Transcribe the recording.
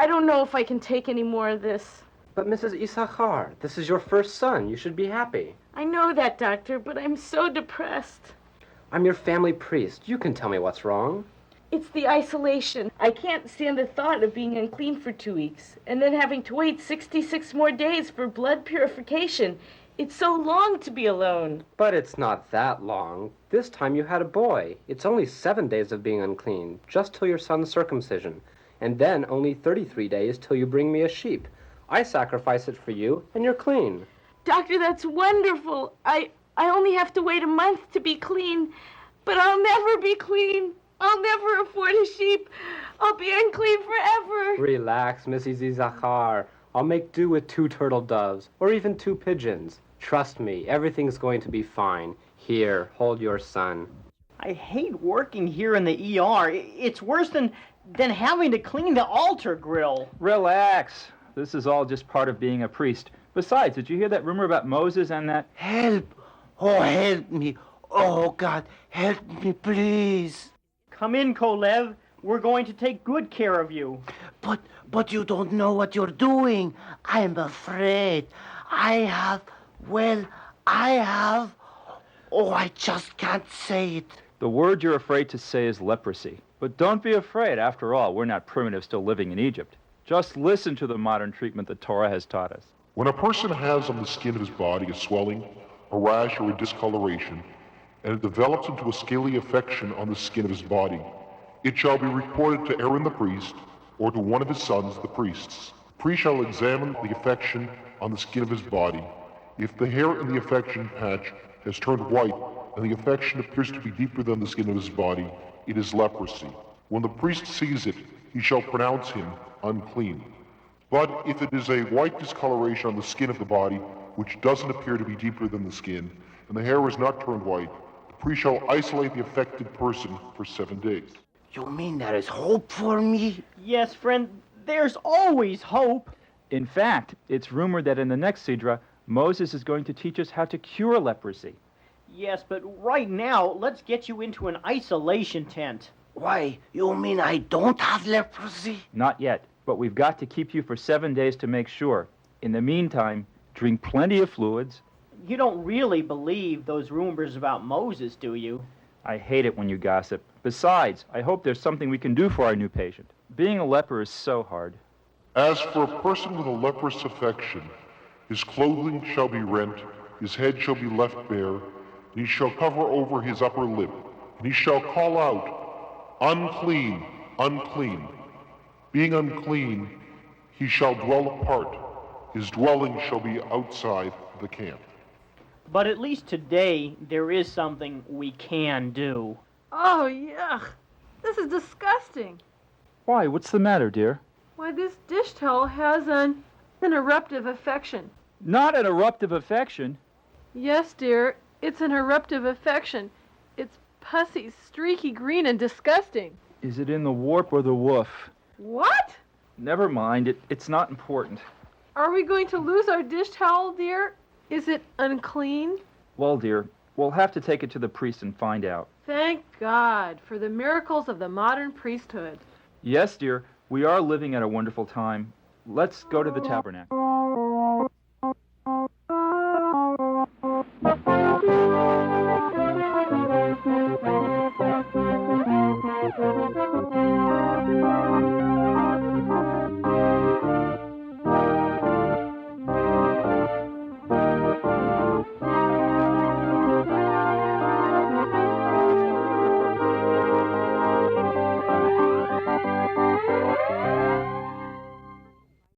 I don't know if I can take any more of this. But Mrs. Issachar, this is your first son. You should be happy. I know that, Doctor, but I'm so depressed. I'm your family priest. You can tell me what's wrong. It's the isolation. I can't stand the thought of being unclean for 2 weeks and then having to wait 66 more days for blood purification. It's so long to be alone. But it's not that long. This time you had a boy. It's only 7 days of being unclean, just till your son's circumcision. And then only 33 days till you bring me a sheep. I sacrifice it for you, and you're clean. Doctor, that's wonderful. I only have to wait a month to be clean, but I'll never be clean. I'll never afford a sheep. I'll be unclean forever. Relax, Mrs. Issachar. I'll make do with 2 turtle doves, or even 2 pigeons. Trust me, everything's going to be fine. Here, hold your son. I hate working here in the ER. It's worse than having to clean the altar grill. Relax. This is all just part of being a priest. Besides, did you hear that rumor about Moses and that... Help! Oh, help me! Oh, God, help me, please! Come in, Kolev. We're going to take good care of you. But you don't know what you're doing. I'm afraid. I have... Oh, I just can't say it. The word you're afraid to say is leprosy. But don't be afraid. After all, we're not primitives still living in Egypt. Just listen to the modern treatment the Torah has taught us. When a person has on the skin of his body a swelling, a rash, or a discoloration, and it develops into a scaly affection on the skin of his body, it shall be reported to Aaron the priest, or to one of his sons, the priests. The priest shall examine the affection on the skin of his body. If the hair in the affection patch has turned white, and the affection appears to be deeper than the skin of his body, it is leprosy. When the priest sees it, he shall pronounce him unclean. But if it is a white discoloration on the skin of the body, which doesn't appear to be deeper than the skin, and the hair is not turned white, the priest shall isolate the affected person for 7 days. You mean there is hope for me? Yes, friend, there's always hope. In fact, it's rumored that in the next sidra, Moses is going to teach us how to cure leprosy. Yes, but right now, let's get you into an isolation tent. Why, you mean I don't have leprosy? Not yet, but we've got to keep you for 7 days to make sure. In the meantime, drink plenty of fluids. You don't really believe those rumors about Moses, do you? I hate it when you gossip. Besides, I hope there's something we can do for our new patient. Being a leper is so hard. As for a person with a leprous affection, his clothing shall be rent, his head shall be left bare, and he shall cover over his upper lip, and he shall call out, unclean, unclean. Being unclean, he shall dwell apart. His dwelling shall be outside the camp. But at least today, there is something we can do. Oh, yuck. This is disgusting. Why? What's the matter, dear? Why, this dish towel has an eruptive affection. Not an eruptive affection. Yes, dear, it's an eruptive affection. It's pussy, streaky green, and disgusting. Is it in the warp or the woof? What? Never mind. It's not important. Are we going to lose our dish towel, dear? Is it unclean? Well, dear, we'll have to take it to the priest and find out. Thank God for the miracles of the modern priesthood. Yes, dear, we are living at a wonderful time. Let's go to the tabernacle.